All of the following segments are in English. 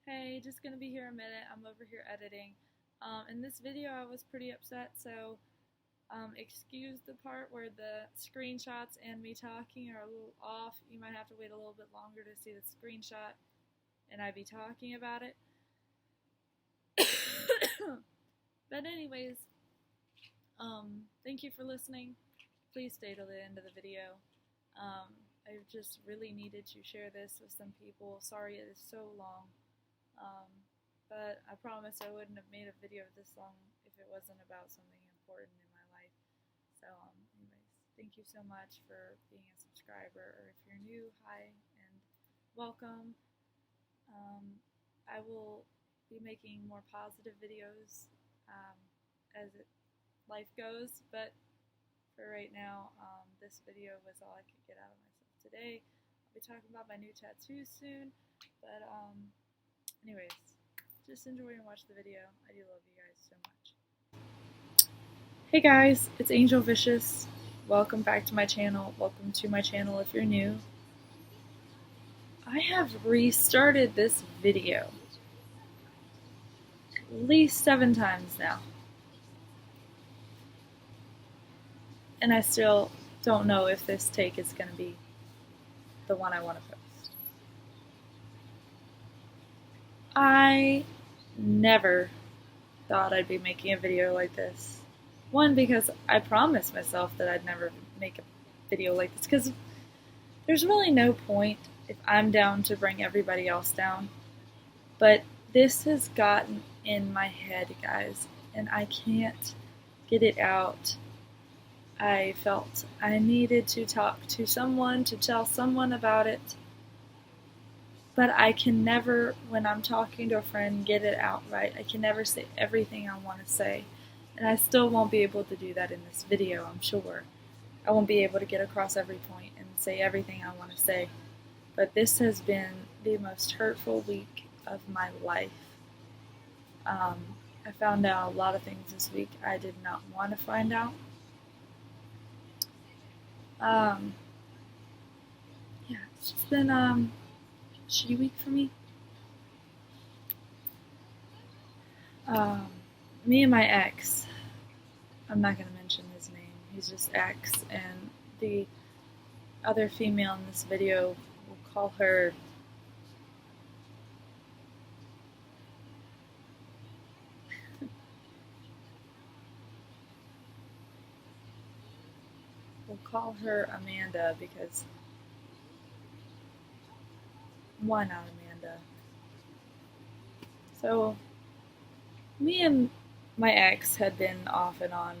Hey, just gonna be here a minute. I'm over here editing. In this video, I was pretty upset, so excuse the part where the screenshots and me talking are a little off. You might have to wait a little bit longer to see the screenshot and I be talking about it. But anyways, thank you for listening. Please stay till the end of the video. I just really needed to share this with some people. Sorry it is so long. But I promise I wouldn't have made a video this long if it wasn't about something important in my life. So, anyways, thank you so much for being a subscriber, or if you're new, hi and welcome. I will be making more positive videos as life goes, but for right now, this video was all I could get out of myself today. I'll be talking about my new tattoo soon, but anyways, just enjoy and watch the video. I do love you guys so much. Hey guys, it's AngelVicious. Welcome back to my channel. Welcome to my channel if you're new. I have restarted this video at least 7 times now. And I still don't know if this take is going to be the one I want to post. I never thought I'd be making a video like this. One, because I promised myself that I'd never make a video like this, because there's really no point if I'm down to bring everybody else down. But this has gotten in my head, guys, and I can't get it out. I felt I needed to talk to someone, to tell someone about it. But I can never, when I'm talking to a friend, get it out right. I can never say everything I want to say. And I still won't be able to do that in this video, I'm sure. I won't be able to get across every point and say everything I want to say. But this has been the most hurtful week of my life. I found out a lot of things this week I did not want to find out. Yeah, it's just been a shitty week for me. Me and my ex, I'm not going to mention his name, he's just ex, and the other female in this video, we'll call her Amanda, because why not Amanda? So, me and my ex had been off and on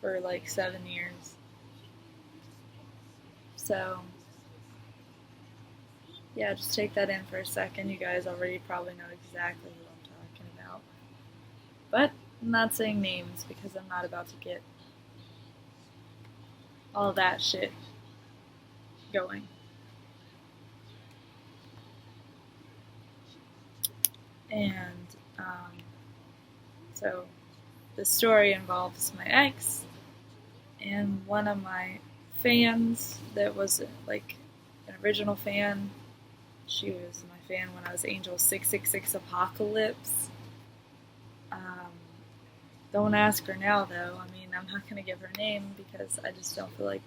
for like 7 years. So, yeah, just take that in for a second. You guys already probably know exactly who I'm talking about. But I'm not saying names because I'm not about to get all that shit going. And so the story involves my ex and one of my fans that was like an original fan. She was my fan when I was Angel 666 Apocalypse. Don't ask her now, though. I mean, I'm not going to give her name because I just don't feel like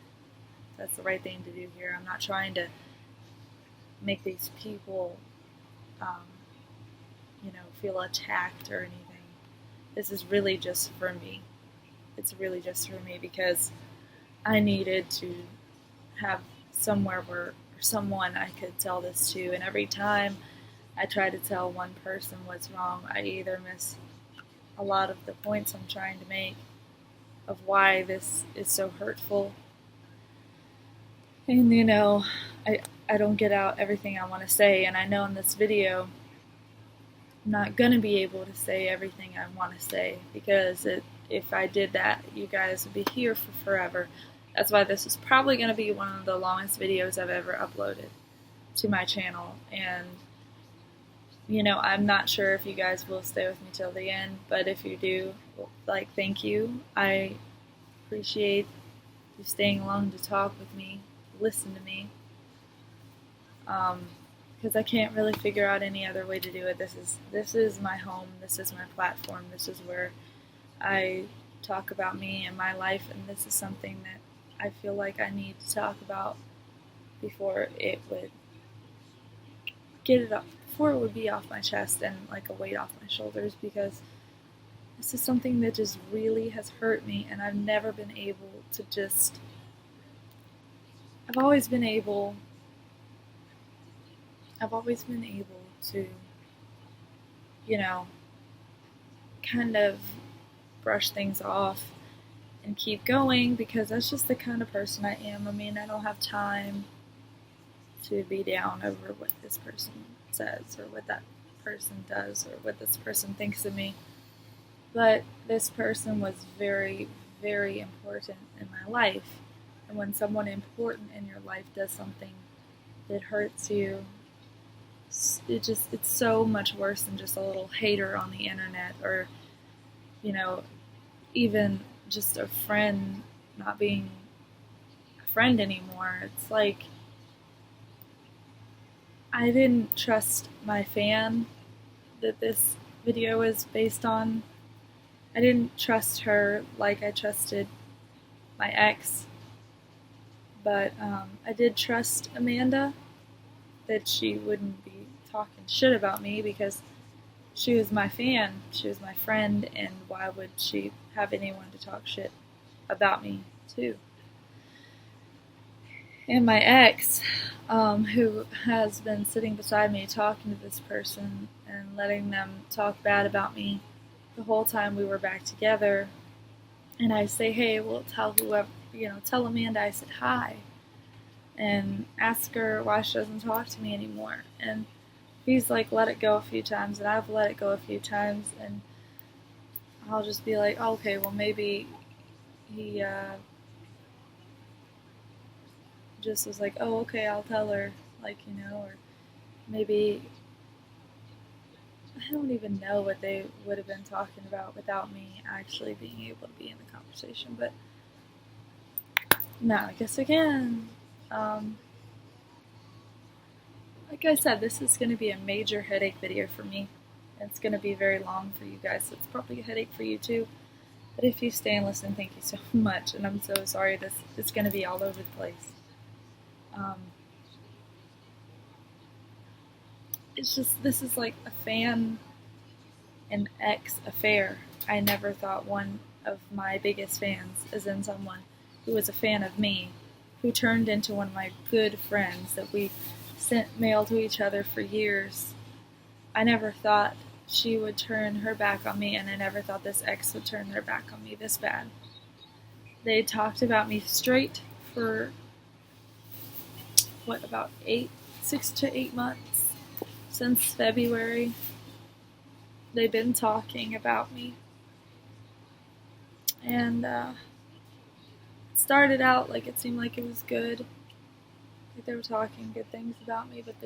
that's the right thing to do here. I'm not trying to make these people, feel attacked or anything. This is really just for me. It's really just for me because I needed to have somewhere or someone I could tell this to, and every time I try to tell one person what's wrong, I either miss a lot of the points I'm trying to make of why this is so hurtful, and I don't get out everything I want to say, and I know in this video I'm not going to be able to say everything I want to say, because if I did that, you guys would be here for forever. That's why this is probably going to be one of the longest videos I've ever uploaded to my channel. And, I'm not sure if you guys will stay with me till the end, but if you do, thank you. I appreciate you staying along to talk with me, listen to me. because I can't really figure out any other way to do it. This is my home. This is my platform. This is where I talk about me and my life, and this is something that I feel like I need to talk about before it would before it would be off my chest and like a weight off my shoulders, because this is something that just really has hurt me, and I've never been able to I've always been able to, you know, kind of brush things off and keep going, because that's just the kind of person I am. I mean, I don't have time to be down over what this person says or what that person does or what this person thinks of me. But this person was very, very important in my life. And when someone important in your life does something that hurts you, it's so much worse than just a little hater on the internet, or, you know, even just a friend not being a friend anymore. It's like, I didn't trust my fan that this video is based on. I didn't trust her like I trusted my ex, but I did trust Amanda that she wouldn't be talking shit about me, because she was my fan, she was my friend, and why would she have anyone to talk shit about me too? And my ex, who has been sitting beside me talking to this person and letting them talk bad about me the whole time we were back together, and I say, hey, well, tell whoever, tell Amanda I said hi, and ask her why she doesn't talk to me anymore. And he's like, let it go a few times, and I've let it go a few times, and I'll just be like, oh, okay, well, maybe he just was like, oh, okay, I'll tell her, or maybe, I don't even know what they would have been talking about without me actually being able to be in the conversation, but now I guess I can. Like I said, this is going to be a major headache video for me. It's going to be very long for you guys, so it's probably a headache for you too. But if you stay and listen, thank you so much, and I'm so sorry this is going to be all over the place. It's just, this is like a fan and ex affair. I never thought one of my biggest fans is in someone who was a fan of me, who turned into one of my good friends that we sent mail to each other for years. I never thought she would turn her back on me, and I never thought this ex would turn their back on me this bad. They talked about me straight for, about 6 to 8 months? Since February, they've been talking about me. And it started out like it seemed like it was good. Like they were talking good things about me, but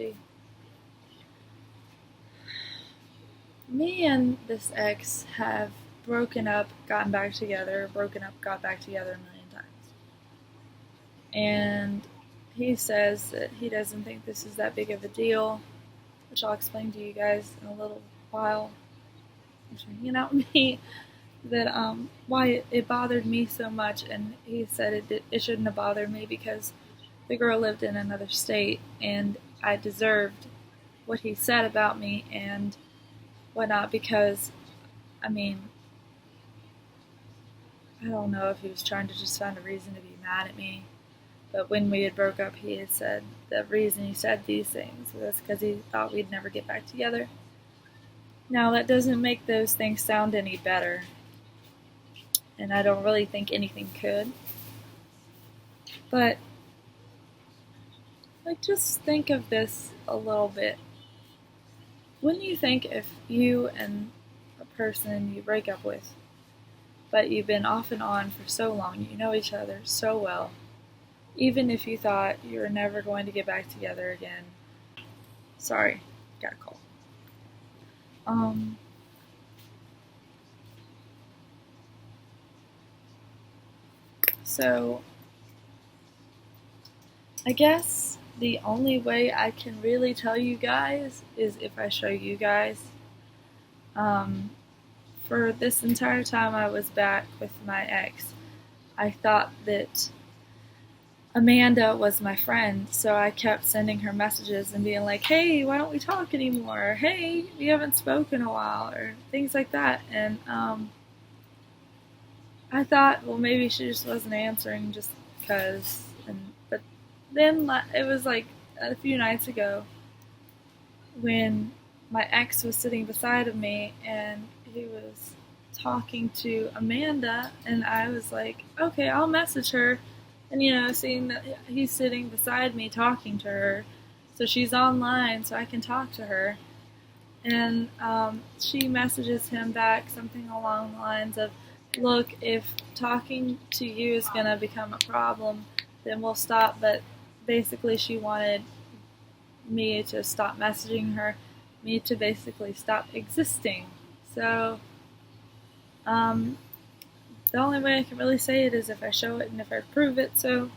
me and this ex have broken up, gotten back together, broken up, got back together a million times. And he says that he doesn't think this is that big of a deal, which I'll explain to you guys in a little while. I'm hanging out with me, that why it bothered me so much, and he said it shouldn't have bothered me because the girl lived in another state, and I deserved what he said about me and whatnot, because, I mean, I don't know if he was trying to just find a reason to be mad at me. But when we had broke up, he had said the reason he said these things was because he thought we'd never get back together. Now, that doesn't make those things sound any better, and I don't really think anything could. But, just think of this a little bit. Wouldn't you think if you and a person you break up with, but you've been off and on for so long, you know each other so well, even if you thought you were never going to get back together again. Sorry, got a call. So, I guess the only way I can really tell you guys is if I show you guys. For this entire time I was back with my ex, I thought that Amanda was my friend, so I kept sending her messages and being like, hey, why don't we talk anymore? Hey, we haven't spoken in a while, or things like that. And I thought, well, maybe she just wasn't answering just because. But then it was like a few nights ago when my ex was sitting beside of me and he was talking to Amanda, and I was like, okay, I'll message her. And, seeing that he's sitting beside me talking to her, so she's online, so I can talk to her. And she messages him back something along the lines of, look, if talking to you is going to become a problem, then we'll stop. But basically she wanted me to stop messaging her, me to basically stop existing. So, the only way I can really say it is if I show it and if I prove it. So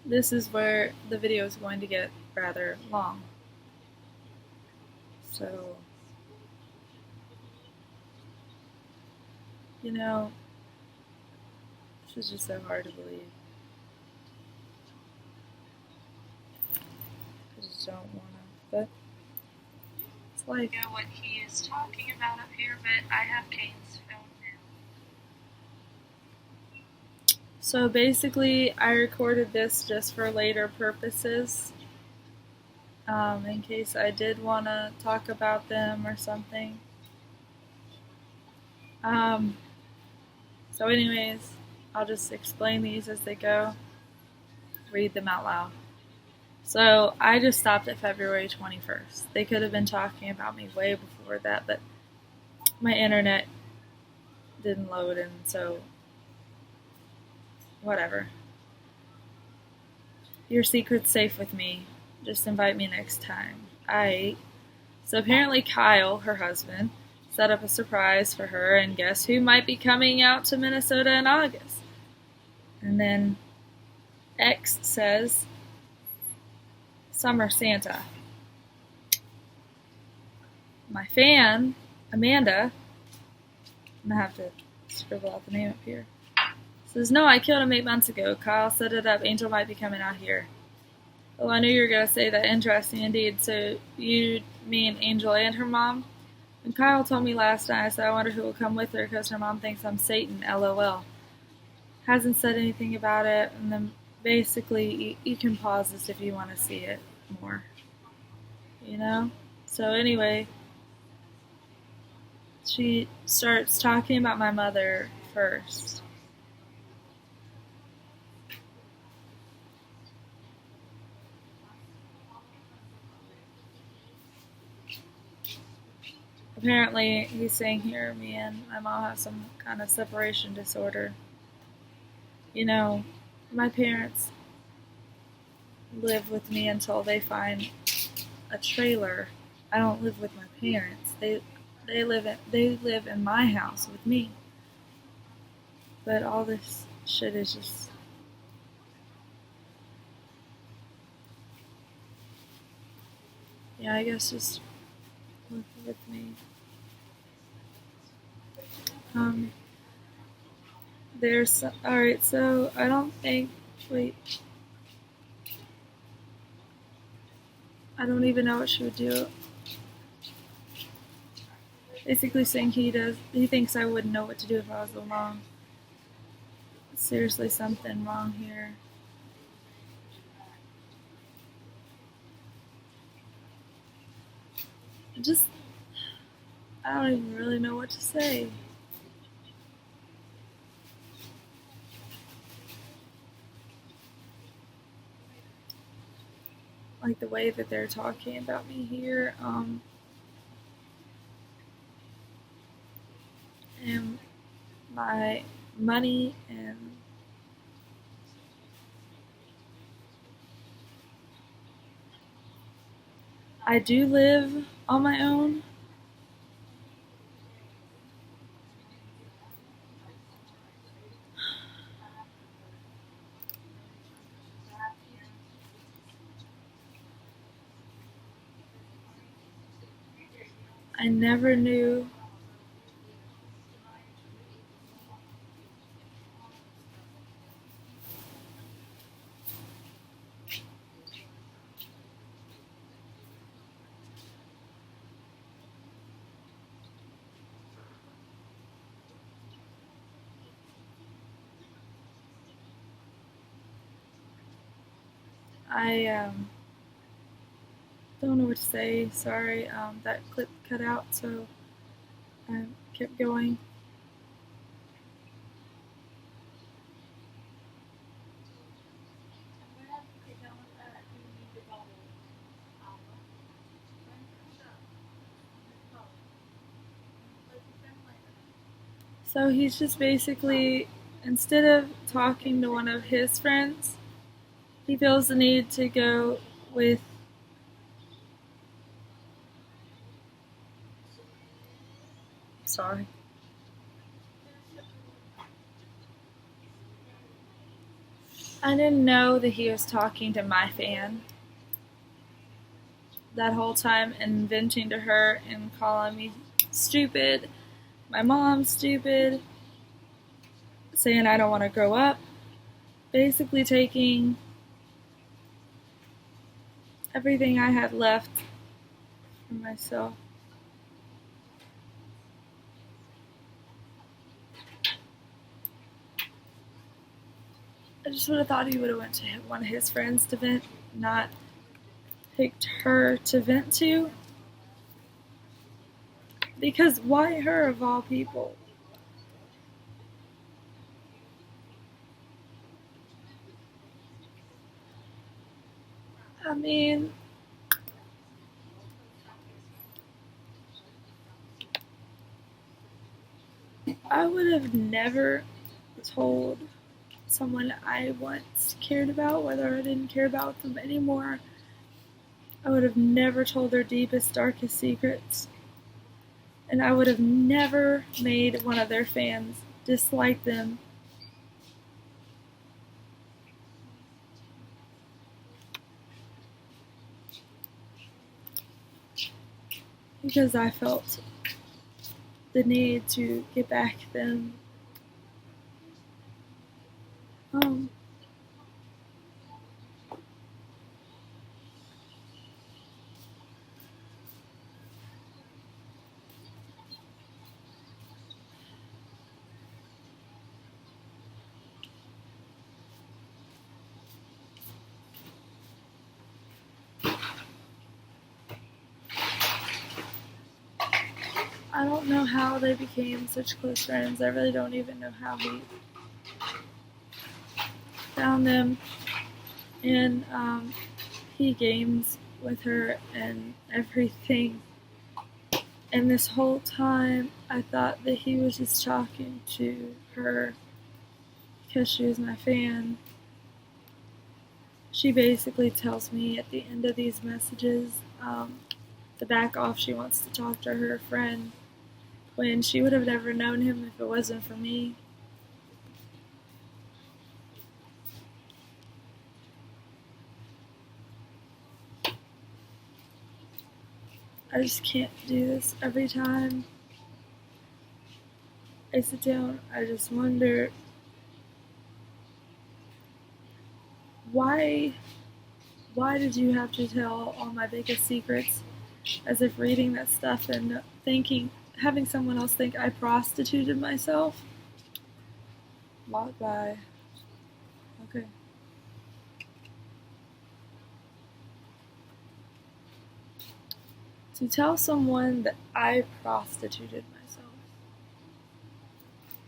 this is where the video is going to get rather long. So, this is just so hard to believe. I just don't want to, but it's life. I know what he is talking about up here, but I have Kane's phone now. So basically, I recorded this just for later purposes, in case I did want to talk about them or something. So anyways, I'll just explain these as they go, read them out loud. So I just stopped at February 21st. They could have been talking about me way before that, but my internet didn't load, and so whatever. Your secret's safe with me. Just invite me next time. So apparently Kyle, her husband, set up a surprise for her, and guess who might be coming out to Minnesota in August? And then X says, Summer Santa. My fan, Amanda, I'm going to have to scribble out the name up here, says, no, I killed him 8 months ago. Kyle set it up. Angel might be coming out here. Oh, I knew you were going to say that. Interesting indeed. So you mean Angel and her mom? And Kyle told me last night, I said, I wonder who will come with her because her mom thinks I'm Satan, LOL. Hasn't said anything about it. And then basically, you can pause this if you want to see it more. So anyway, she starts talking about my mother first. Apparently, he's saying here, me and my mom have some kind of separation disorder. My parents live with me until they find a trailer. I don't live with my parents. They live in my house with me. But all this shit is just, I guess just live with me. Alright, so I don't even know what she would do. Basically saying he thinks I wouldn't know what to do if I was alone. Seriously, something wrong here. I don't even really know what to say. Like the way that they're talking about me here, and my money, and I do live on my own. I never knew I don't know what to say. Sorry, that clip cut out, so I kept going. So he's just basically, instead of talking to one of his friends, he feels the need to go with sorry. I didn't know that he was talking to my fan that whole time and venting to her and calling me stupid, my mom's stupid, saying I don't want to grow up, basically taking everything I had left for myself. I just would have thought he would have went to one of his friends to vent, not picked her to vent to. Because why her of all people? I mean, I would have never told someone I once cared about, whether I didn't care about them anymore. I would have never told their deepest, darkest secrets. And I would have never made one of their fans dislike them. Because I felt the need to get back at them. I don't know how they became such close friends. I really don't even know how he found them. And he games with her and everything. And this whole time, I thought that he was just talking to her because she was my fan. She basically tells me at the end of these messages to back off. She wants to talk to her friend when she would have never known him if it wasn't for me. I just can't do this every time I sit down. I just wonder why did you have to tell all my biggest secrets? As if reading that stuff and having someone else think I prostituted myself. Walk by. Okay. To tell someone that I prostituted